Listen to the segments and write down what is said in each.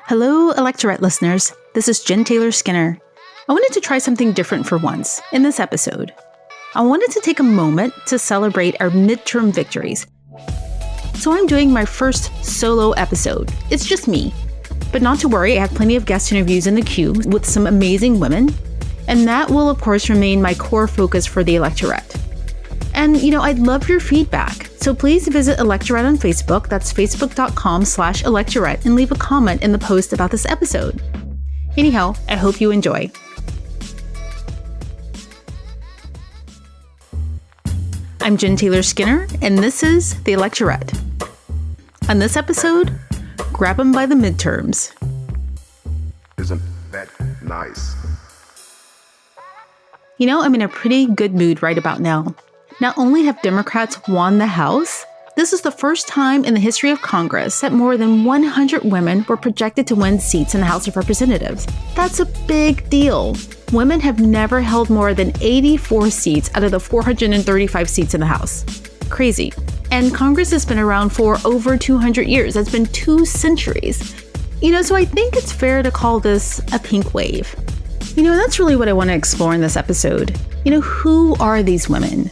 Hello, Electorette listeners. This is Jen Taylor Skinner. I wanted to try something different for once in this episode. I wanted to take a moment to celebrate our midterm victories. So I'm doing my first solo episode. It's just me. But not to worry, I have plenty of guest interviews in the queue with some amazing women. And that will, of course, remain my core focus for the Electorette. And, I'd love your feedback. So please visit Electorette on Facebook. That's facebook.com/Electorette and leave a comment in the post about this episode. Anyhow, I hope you enjoy. I'm Jen Taylor Skinner, and this is the Electorette. On this episode, grab 'em by the midterms. Isn't that nice? I'm in a pretty good mood right about now. Not only have Democrats won the House, this is the first time in the history of Congress that more than 100 women were projected to win seats in the House of Representatives. That's a big deal. Women have never held more than 84 seats out of the 435 seats in the House. Crazy. And Congress has been around for over 200 years. That's been 2 centuries. So I think it's fair to call this a pink wave. That's really what I want to explore in this episode. Who are these women?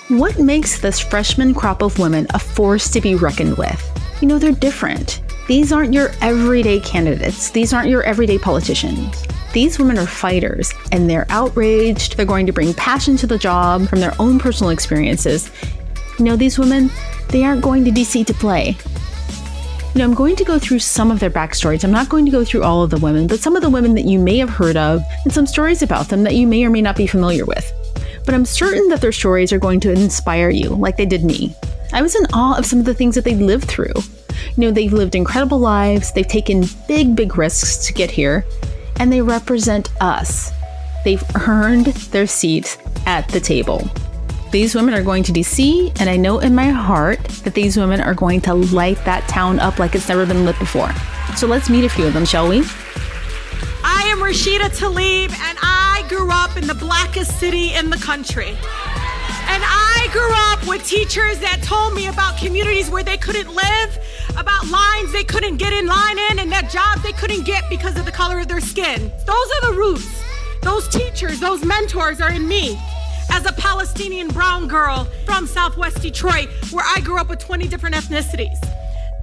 What makes this freshman crop of women a force to be reckoned with? They're different. These aren't your everyday candidates. These aren't your everyday politicians. These women are fighters, and they're outraged. They're going to bring passion to the job from their own personal experiences. These women, they aren't going to DC to play. I'm going to go through some of their backstories. I'm not going to go through all of the women, but some of the women that you may have heard of and some stories about them that you may or may not be familiar with. But I'm certain that their stories are going to inspire you like they did me. I was in awe of some of the things that they lived through. They've lived incredible lives. They've taken big risks to get here, and they represent us. They've earned their seats at the table. These women are going to DC, and I know in my heart that these women are going to light that town up like it's never been lit before. So let's meet a few of them, shall we? I am Rashida Tlaib, and I grew up in the blackest city in the country. And I grew up with teachers that told me about communities where they couldn't live, about lines they couldn't get in line in, and that jobs they couldn't get because of the color of their skin. Those are the roots. Those teachers, those mentors are in me. As a Palestinian brown girl from Southwest Detroit, where I grew up with 20 different ethnicities.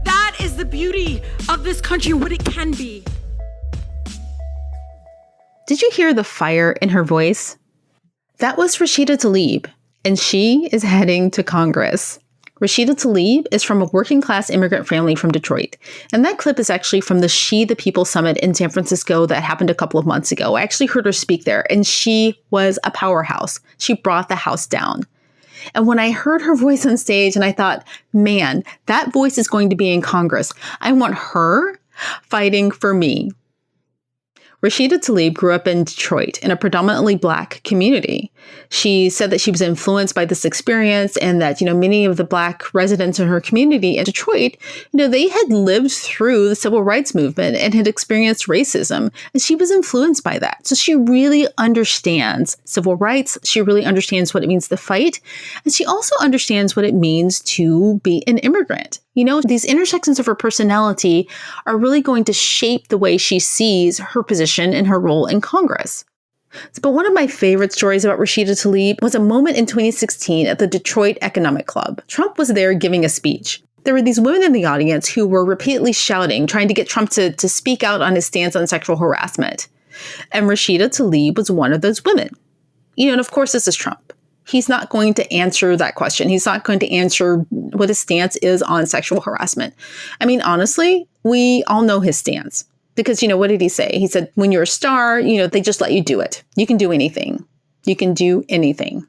That is the beauty of this country, what it can be. Did you hear the fire in her voice? That was Rashida Tlaib, and she is heading to Congress. Rashida Tlaib is from a working-class immigrant family from Detroit, and that clip is actually from the She the People Summit in San Francisco that happened a couple of months ago. I actually heard her speak there, and she was a powerhouse. She brought the house down. And when I heard her voice on stage, and I thought, man, that voice is going to be in Congress. I want her fighting for me. Rashida Tlaib grew up in Detroit in a predominantly Black community. She said that she was influenced by this experience and that, many of the Black residents in her community in Detroit, they had lived through the civil rights movement and had experienced racism. And she was influenced by that. So she really understands civil rights. She really understands what it means to fight. And she also understands what it means to be an immigrant. These intersections of her personality are really going to shape the way she sees her position and her role in Congress. But one of my favorite stories about Rashida Tlaib was a moment in 2016 at the Detroit Economic Club. Trump was there giving a speech. There were these women in the audience who were repeatedly shouting, trying to get Trump to speak out on his stance on sexual harassment. And Rashida Tlaib was one of those women. And of course, this is Trump. He's not going to answer that question. He's not going to answer what his stance is on sexual harassment. I mean, honestly, we all know his stance. Because, what did he say? He said, when you're a star, they just let you do it. You can do anything. You can do anything.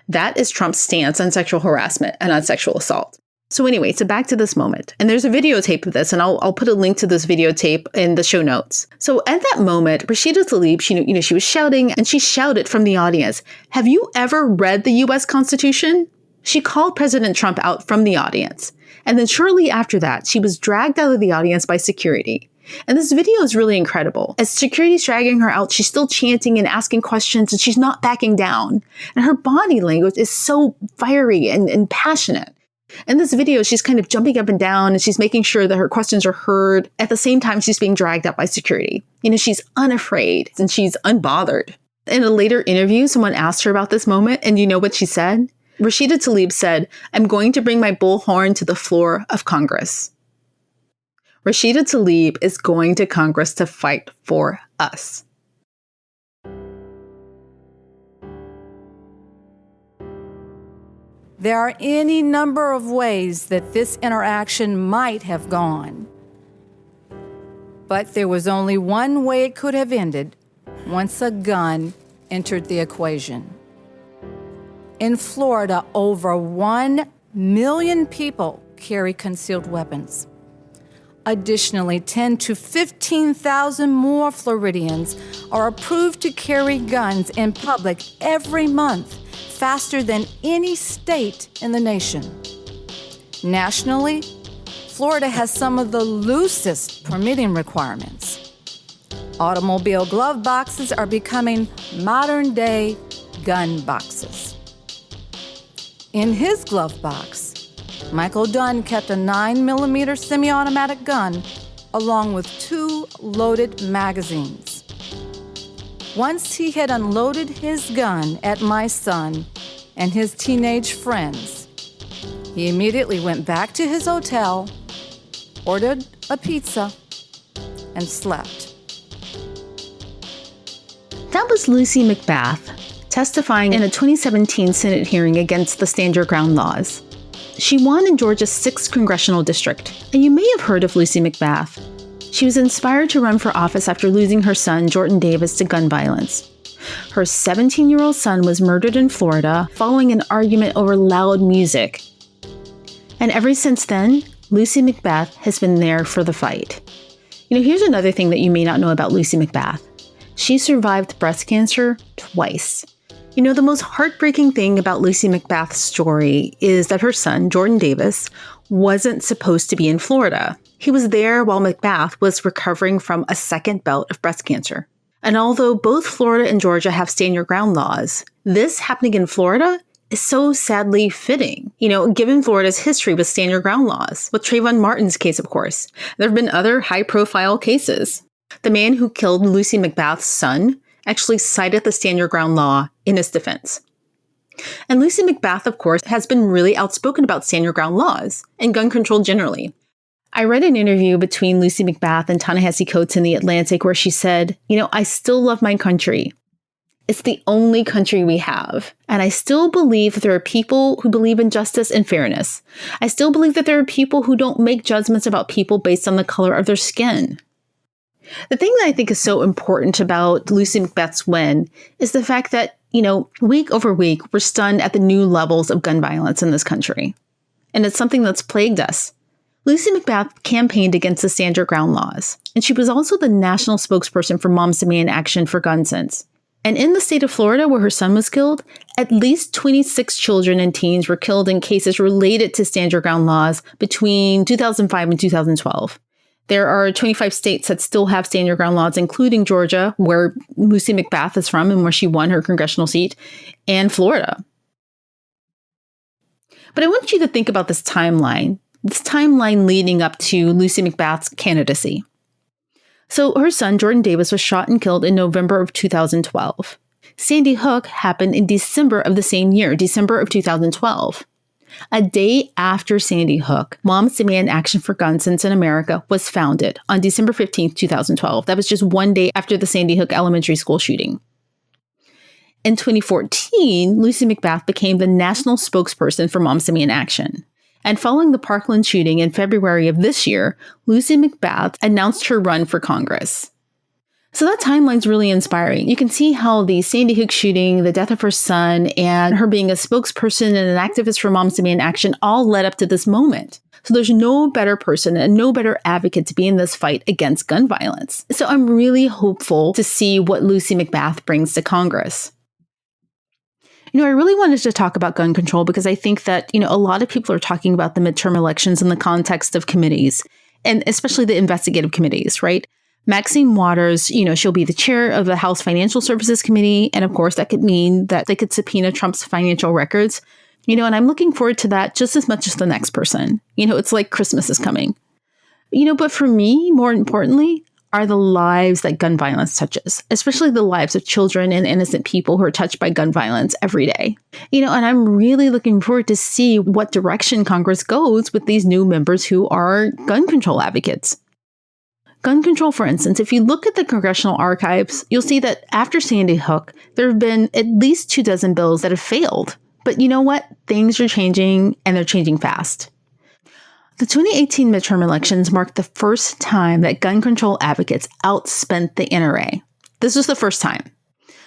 That is Trump's stance on sexual harassment and on sexual assault. So anyway, so back to this moment. And there's a videotape of this, and I'll put a link to this videotape in the show notes. So at that moment, Rashida Tlaib, she was shouting, and she shouted from the audience, "Have you ever read the U.S. Constitution?" She called President Trump out from the audience. And then shortly after that, she was dragged out of the audience by security. And this video is really incredible. As security's dragging her out, she's still chanting and asking questions, and she's not backing down. And her body language is so fiery and passionate. In this video, she's kind of jumping up and down and she's making sure that her questions are heard. At the same time, she's being dragged up by security. She's unafraid and she's unbothered. In a later interview, someone asked her about this moment, and you know what she said? Rashida Tlaib said, "I'm going to bring my bullhorn to the floor of Congress." Rashida Tlaib is going to Congress to fight for us. There are any number of ways that this interaction might have gone. But there was only one way it could have ended once a gun entered the equation. In Florida, over 1 million people carry concealed weapons. Additionally, 10 to 15,000 more Floridians are approved to carry guns in public every month, faster than any state in the nation. Nationally, Florida has some of the loosest permitting requirements. Automobile glove boxes are becoming modern-day gun boxes. In his glove box, Michael Dunn kept a 9mm semi-automatic gun along with 2 loaded magazines. Once he had unloaded his gun at my son and his teenage friends, he immediately went back to his hotel, ordered a pizza, and slept. That was Lucy McBath testifying in a 2017 Senate hearing against the Stand Your Ground laws. She won in Georgia's 6th congressional district, and you may have heard of Lucy McBath. She was inspired to run for office after losing her son, Jordan Davis, to gun violence. Her 17-year-old son was murdered in Florida following an argument over loud music. And ever since then, Lucy McBath has been there for the fight. Here's another thing that you may not know about Lucy McBath. She survived breast cancer twice. The most heartbreaking thing about Lucy McBath's story is that her son, Jordan Davis, wasn't supposed to be in Florida. He was there while McBath was recovering from a second bout of breast cancer. And although both Florida and Georgia have stand your ground laws, this happening in Florida is so sadly fitting, given Florida's history with stand your ground laws, with Trayvon Martin's case, of course. There have been other high-profile cases. The man who killed Lucy McBath's son actually cited the stand your ground law in his defense. And Lucy McBath, of course, has been really outspoken about stand your ground laws and gun control generally. I read an interview between Lucy McBath and Ta-Nehisi Coates in The Atlantic where she said, "I still love my country. It's the only country we have. And I still believe that there are people who believe in justice and fairness. I still believe that there are people who don't make judgments about people based on the color of their skin." The thing that I think is so important about Lucy McBath's win is the fact that, week over week, we're stunned at the new levels of gun violence in this country. And it's something that's plagued us. Lucy McBath campaigned against the Stand Your Ground laws, and she was also the national spokesperson for Moms Demand Action for Gun Sense. And in the state of Florida, where her son was killed, at least 26 children and teens were killed in cases related to Stand Your Ground laws between 2005 and 2012. There are 25 states that still have stand your ground laws, including Georgia, where Lucy McBath is from and where she won her congressional seat, and Florida. But I want you to think about this timeline leading up to Lucy McBath's candidacy. So her son, Jordan Davis, was shot and killed in November of 2012. Sandy Hook happened in December of the same year, December of 2012. A day after Sandy Hook, Moms Demand Action for Gun Sense in America was founded on December 15, 2012. That was just one day after the Sandy Hook elementary school shooting. In 2014, Lucy McBath became the national spokesperson for Moms Demand Action. And following the Parkland shooting in February of this year, Lucy McBath announced her run for Congress. So that timeline's really inspiring. You can see how the Sandy Hook shooting, the death of her son, and her being a spokesperson and an activist for Moms Demand Action all led up to this moment. So there's no better person and no better advocate to be in this fight against gun violence. So I'm really hopeful to see what Lucy McBath brings to Congress. I really wanted to talk about gun control because I think that, a lot of people are talking about the midterm elections in the context of committees, and especially the investigative committees, right? Maxine Waters, she'll be the chair of the House Financial Services Committee. And of course, that could mean that they could subpoena Trump's financial records. And I'm looking forward to that just as much as the next person. It's like Christmas is coming. But for me, more importantly, are the lives that gun violence touches, especially the lives of children and innocent people who are touched by gun violence every day. And I'm really looking forward to see what direction Congress goes with these new members who are gun control advocates. Gun control, for instance, if you look at the congressional archives, you'll see that after Sandy Hook, there have been at least 24 bills that have failed. But you know what? Things are changing, and they're changing fast. The 2018 midterm elections marked the first time that gun control advocates outspent the NRA. This was the first time.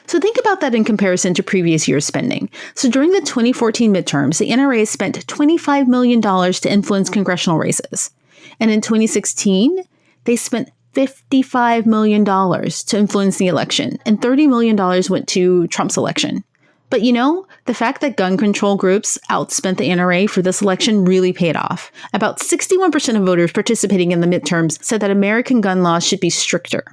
So think about that in comparison to previous years' spending. So during the 2014 midterms, the NRA spent $25 million to influence congressional races. And in 2016, they spent $55 million to influence the election, and $30 million went to Trump's election. But the fact that gun control groups outspent the NRA for this election really paid off. About 61% of voters participating in the midterms said that American gun laws should be stricter.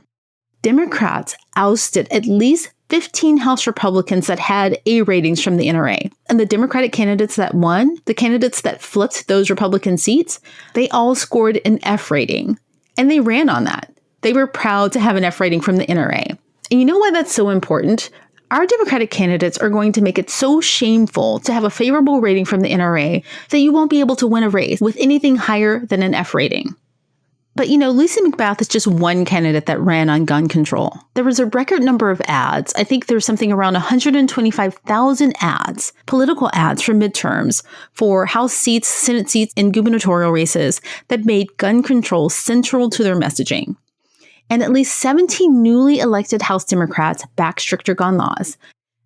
Democrats ousted at least 15 House Republicans that had A ratings from the NRA. And the Democratic candidates that won, the candidates that flipped those Republican seats, they all scored an F rating. And they ran on that. They were proud to have an F rating from the NRA. And you know why that's so important? Our Democratic candidates are going to make it so shameful to have a favorable rating from the NRA that you won't be able to win a race with anything higher than an F rating. But Lucy McBath is just one candidate that ran on gun control. There was a record number of ads. I think there was something around 125,000 ads, political ads for midterms, for House seats, Senate seats, and gubernatorial races that made gun control central to their messaging. And at least 17 newly elected House Democrats back stricter gun laws.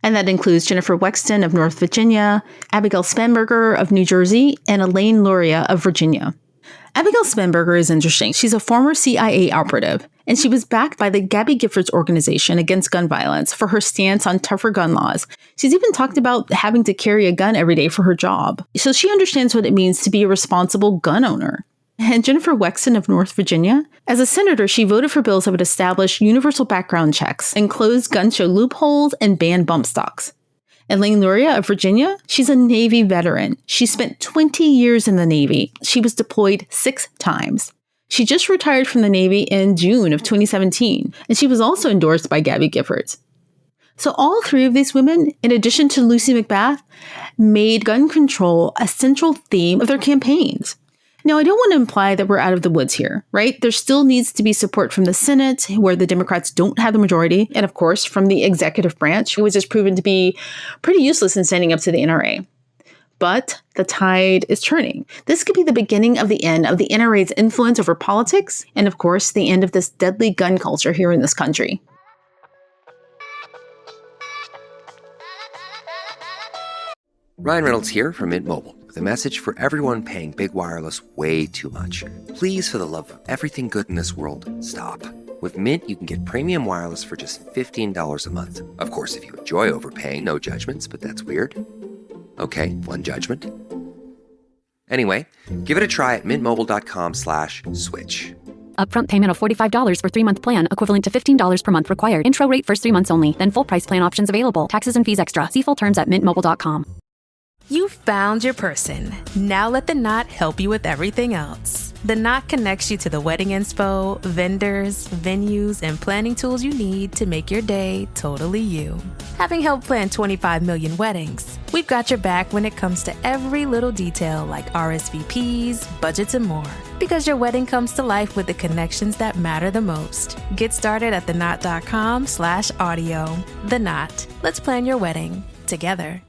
And that includes Jennifer Wexton of North Virginia, Abigail Spanberger of New Jersey, and Elaine Luria of Virginia. Abigail Spanberger is interesting. She's a former CIA operative, and she was backed by the Gabby Giffords Organization Against Gun Violence for her stance on tougher gun laws. She's even talked about having to carry a gun every day for her job. So she understands what it means to be a responsible gun owner. And Jennifer Wexton of North Virginia, as a senator, she voted for bills that would establish universal background checks and close gun show loopholes and ban bump stocks. Elaine Luria of Virginia, she's a Navy veteran. She spent 20 years in the Navy. She was deployed 6 times. She just retired from the Navy in June of 2017, and she was also endorsed by Gabby Giffords. So all 3 of these women, in addition to Lucy McBath, made gun control a central theme of their campaigns. Now, I don't want to imply that we're out of the woods here, right? There still needs to be support from the Senate, where the Democrats don't have the majority, and of course, from the executive branch, which has proven to be pretty useless in standing up to the NRA. But the tide is turning. This could be the beginning of the end of the NRA's influence over politics, and of course, the end of this deadly gun culture here in this country. Ryan Reynolds here from Mint Mobile with a message for everyone paying big wireless way too much. Please, for the love of everything good in this world, stop. With Mint, you can get premium wireless for just $15 a month. Of course, if you enjoy overpaying, no judgments, but that's weird. Okay, one judgment. Anyway, give it a try at mintmobile.com/switch. Upfront payment of $45 for 3-month plan, equivalent to $15 per month required. Intro rate first 3 months only, then full price plan options available. Taxes and fees extra. See full terms at mintmobile.com. You found your person. Now let the Knot help you with everything else. The Knot connects you to the wedding inspo, vendors, venues, and planning tools you need to make your day totally you. Having helped plan 25 million weddings, we've got your back when it comes to every little detail like RSVPs, budgets, and more. Because your wedding comes to life with the connections that matter the most. Get started at theknot.com/audio. The Knot. Let's plan your wedding together.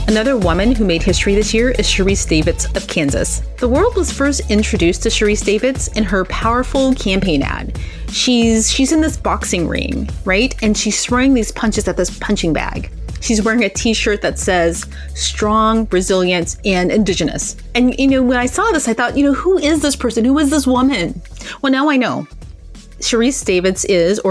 Another woman who made history this year is Sharice Davids of Kansas. The world was first introduced to Sharice Davids in her powerful campaign ad. She's in this boxing ring, right? And she's throwing these punches at this punching bag. She's wearing a t-shirt that says strong, resilient, and indigenous. And, when I saw this, I thought, who is this person? Who is this woman? Well, now I know. Sharice Davids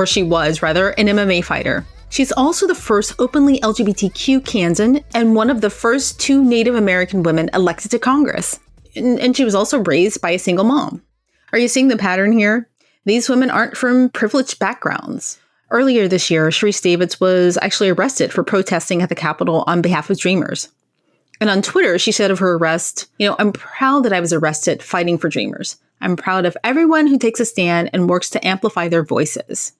she was, an MMA fighter. She's also the first openly LGBTQ Kansan and one of the first 2 Native American women elected to Congress. And she was also raised by a single mom. Are you seeing the pattern here? These women aren't from privileged backgrounds. Earlier this year, Sharice Davids was actually arrested for protesting at the Capitol on behalf of Dreamers. And on Twitter, she said of her arrest, I'm proud that I was arrested fighting for Dreamers. I'm proud of everyone who takes a stand and works to amplify their voices.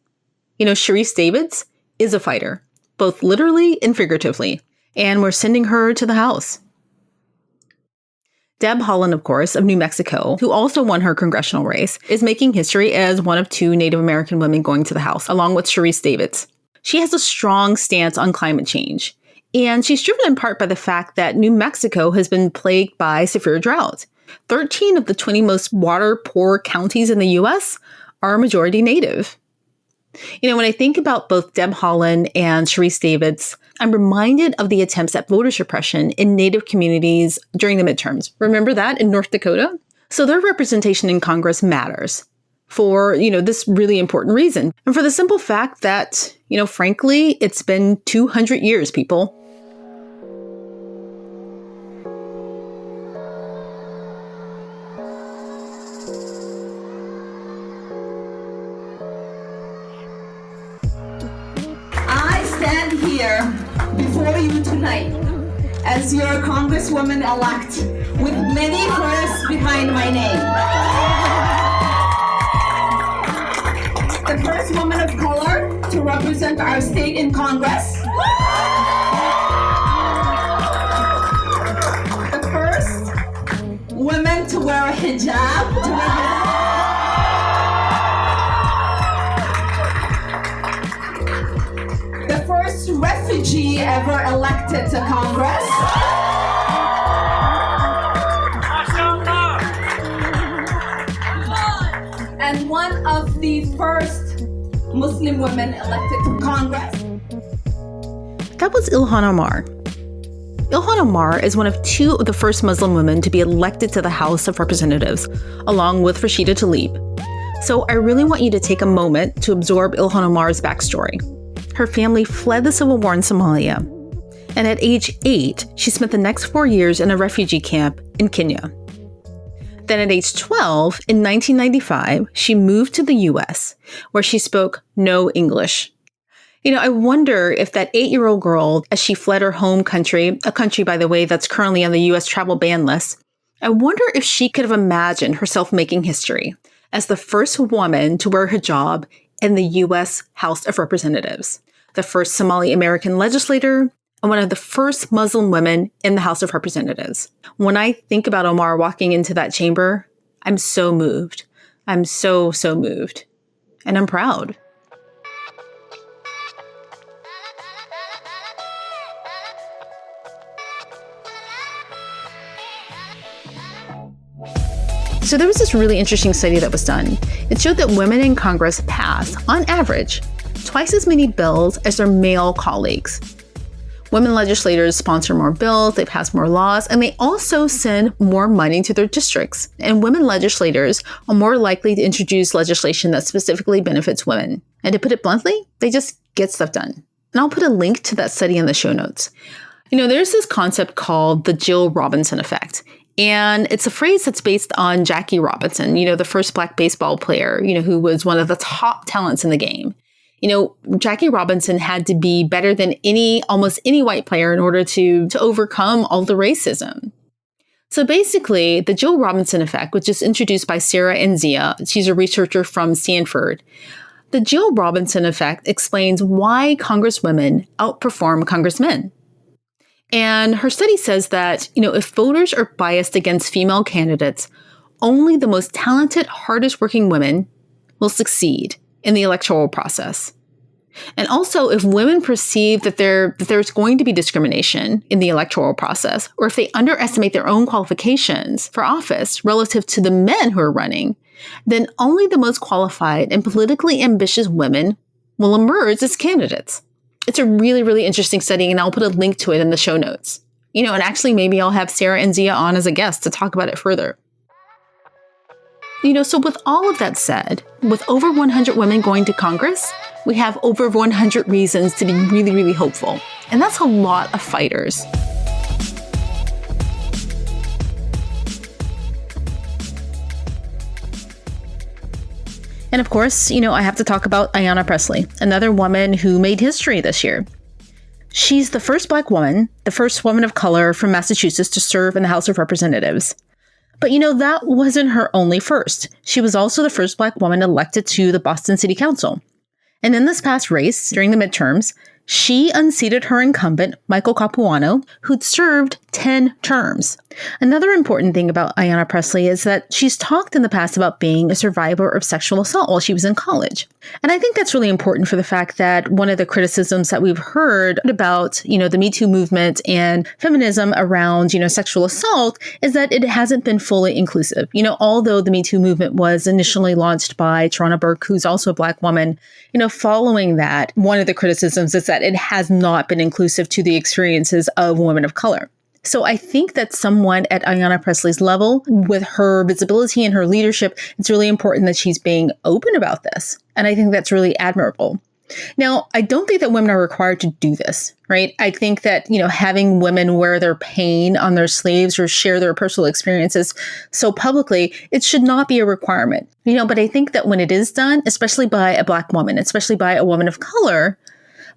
Sharice Davids is a fighter, both literally and figuratively, and we're sending her to the House. Deb Haaland, of course, of New Mexico, who also won her congressional race, is making history as one of 2 Native American women going to the House, along with Sharice Davids. She has a strong stance on climate change, and she's driven in part by the fact that New Mexico has been plagued by severe drought. 13 of the 20 most water-poor counties in the U.S. are majority Native. When I think about both Deb Haaland and Sharice Davids, I'm reminded of the attempts at voter suppression in Native communities during the midterms. Remember that in North Dakota? So their representation in Congress matters for, this really important reason. And for the simple fact that, frankly, it's been 200 years, people. Before you tonight as your Congresswoman-elect with many firsts behind my name. The first woman of color to represent our state in Congress. The first woman to wear a hijab to represent. Refugee ever elected to Congress. And one of the first Muslim women elected to Congress. That was Ilhan Omar. Ilhan Omar is one of 2 of the first Muslim women to be elected to the House of Representatives, along with Rashida Tlaib. So I really want you to take a moment to absorb Ilhan Omar's backstory. Her family fled the civil war in Somalia, and at age 8, she spent the next 4 years in a refugee camp in Kenya. Then at age 12, in 1995, she moved to the US, where she spoke no English. I wonder if that 8-year-old girl, as she fled her home country, a country, by the way, that's currently on the US travel ban list, I wonder if she could have imagined herself making history as the first woman to wear hijab in the U.S. House of Representatives, the first Somali American legislator, and one of the first Muslim women in the House of Representatives. When I think about Omar walking into that chamber, I'm so moved. I'm so moved. And I'm proud. So there was this really interesting study that was done. It showed that women in Congress pass, on average, twice as many bills as their male colleagues. Women legislators sponsor more bills, they pass more laws, and they also send more money to their districts. And women legislators are more likely to introduce legislation that specifically benefits women. And to put it bluntly, they just get stuff done. And I'll put a link to that study in the show notes. There's this concept called the Jill Robinson effect. And it's a phrase that's based on Jackie Robinson, the first Black baseball player, who was one of the top talents in the game. Jackie Robinson had to be better than almost any white player in order to overcome all the racism. So basically, the Jill Robinson effect was just introduced by Sarah Enzia. She's a researcher from Stanford. The Jill Robinson effect explains why Congresswomen outperform Congressmen. And her study says that, if voters are biased against female candidates, only the most talented, hardest working women will succeed in the electoral process. And also, if women perceive that there's going to be discrimination in the electoral process, or if they underestimate their own qualifications for office relative to the men who are running, then only the most qualified and politically ambitious women will emerge as candidates. It's a really, really interesting study, and I'll put a link to it in the show notes. And actually maybe I'll have Sarah Enzia on as a guest to talk about it further. So with all of that said, with over 100 women going to Congress, we have over 100 reasons to be really, really hopeful. And that's a lot of fighters. And of course, I have to talk about Ayanna Pressley, another woman who made history this year. She's the first Black woman, the first woman of color from Massachusetts to serve in the House of Representatives. But that wasn't her only first. She was also the first Black woman elected to the Boston City Council. And in this past race, during the midterms, she unseated her incumbent, Michael Capuano, who'd served 10 terms. Another important thing about Ayanna Pressley is that she's talked in the past about being a survivor of sexual assault while she was in college. And I think that's really important for the fact that one of the criticisms that we've heard about, the Me Too movement and feminism around, sexual assault is that it hasn't been fully inclusive. Although the Me Too movement was initially launched by Tarana Burke, who's also a Black woman, following that, one of the criticisms is that it has not been inclusive to the experiences of women of color. So I think that someone at Ayanna Pressley's level, with her visibility and her leadership, it's really important that she's being open about this. And I think that's really admirable. Now, I don't think that women are required to do this, right? I think that, having women wear their pain on their sleeves or share their personal experiences so publicly, it should not be a requirement. But I think that when it is done, especially by a Black woman, especially by a woman of color,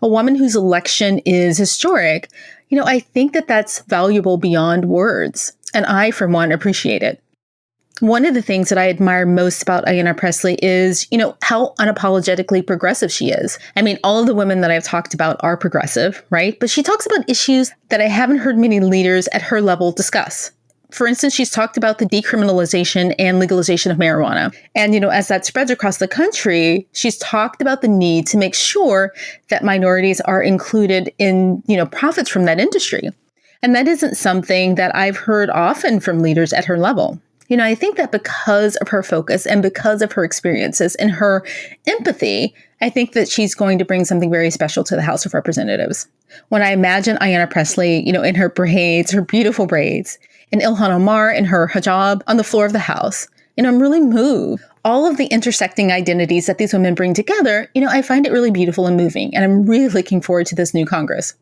a woman whose election is historic, I think that that's valuable beyond words. And I, for one, appreciate it. One of the things that I admire most about Ayanna Pressley is, how unapologetically progressive she is. I mean, all of the women that I've talked about are progressive, right? But she talks about issues that I haven't heard many leaders at her level discuss. For instance, she's talked about the decriminalization and legalization of marijuana. And, as that spreads across the country, she's talked about the need to make sure that minorities are included in, profits from that industry. And that isn't something that I've heard often from leaders at her level. I think that because of her focus and because of her experiences and her empathy, I think that she's going to bring something very special to the House of Representatives. When I imagine Ayanna Pressley, in her braids, her beautiful braids, and Ilhan Omar in her hijab on the floor of the House, I'm really moved. All of the intersecting identities that these women bring together, I find it really beautiful and moving. And I'm really looking forward to this new Congress.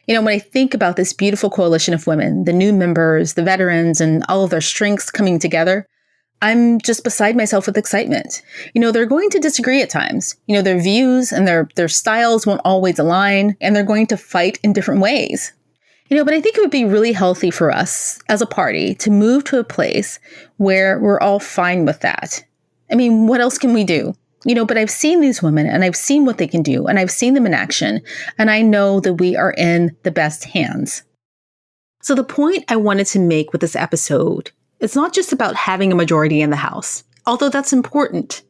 When I think about this beautiful coalition of women, the new members, the veterans, and all of their strengths coming together, I'm just beside myself with excitement. They're going to disagree at times. Their views and their styles won't always align, and they're going to fight in different ways. But I think it would be really healthy for us as a party to move to a place where we're all fine with that. I mean, what else can we do? But I've seen these women and I've seen what they can do and I've seen them in action. And I know that we are in the best hands. So the point I wanted to make with this episode, it's not just about having a majority in the House, although that's important.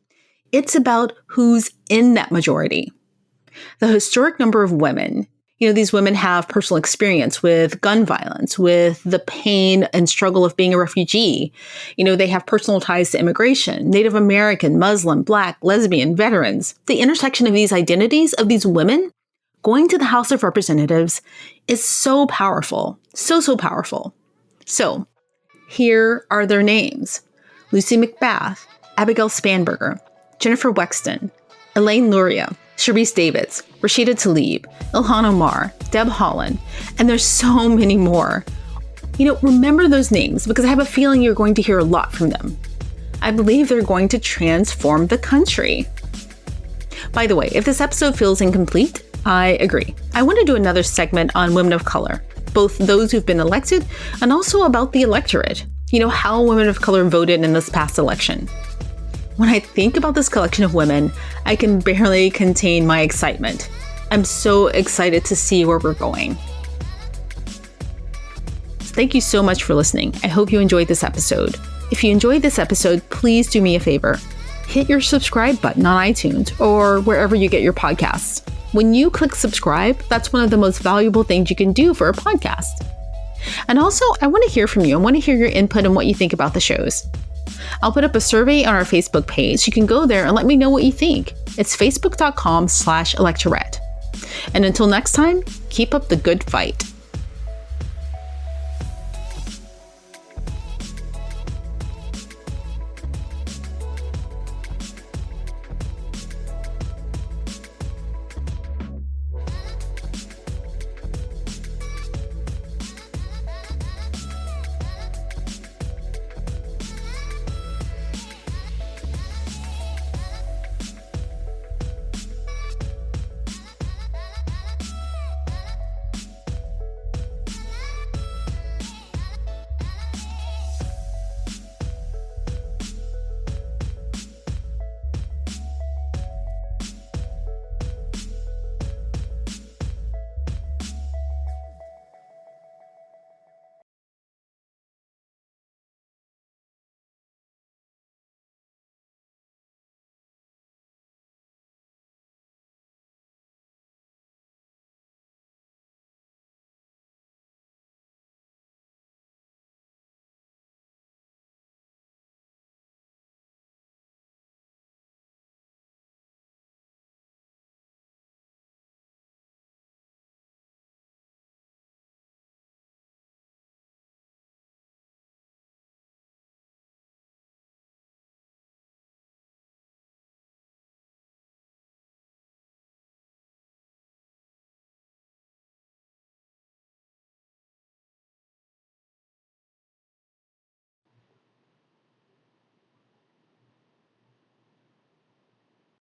It's about who's in that majority. The historic number of women, these women have personal experience with gun violence, with the pain and struggle of being a refugee. They have personal ties to immigration, Native American, Muslim, Black, lesbian, veterans. The intersection of these identities of these women going to the House of Representatives is so powerful, so powerful. So here are their names: Lucy McBath, Abigail Spanberger, Jennifer Wexton, Elaine Luria, Sharice Davids, Rashida Tlaib, Ilhan Omar, Deb Haaland, and there's so many more. Remember those names because I have a feeling you're going to hear a lot from them. I believe they're going to transform the country. By the way, if this episode feels incomplete, I agree. I want to do another segment on women of color, both those who've been elected and also about the electorate, how women of color voted in this past election. When I think about this collection of women, I can barely contain my excitement. I'm so excited to see where we're going. Thank you so much for listening. I hope you enjoyed this episode. If you enjoyed this episode, please do me a favor. Hit your subscribe button on iTunes or wherever you get your podcasts. When you click subscribe, that's one of the most valuable things you can do for a podcast. And also, I want to hear from you. I want to hear your input on what you think about the shows. I'll put up a survey on our Facebook page. You can go there and let me know what you think. It's facebook.com/Electorette. And until next time, keep up the good fight.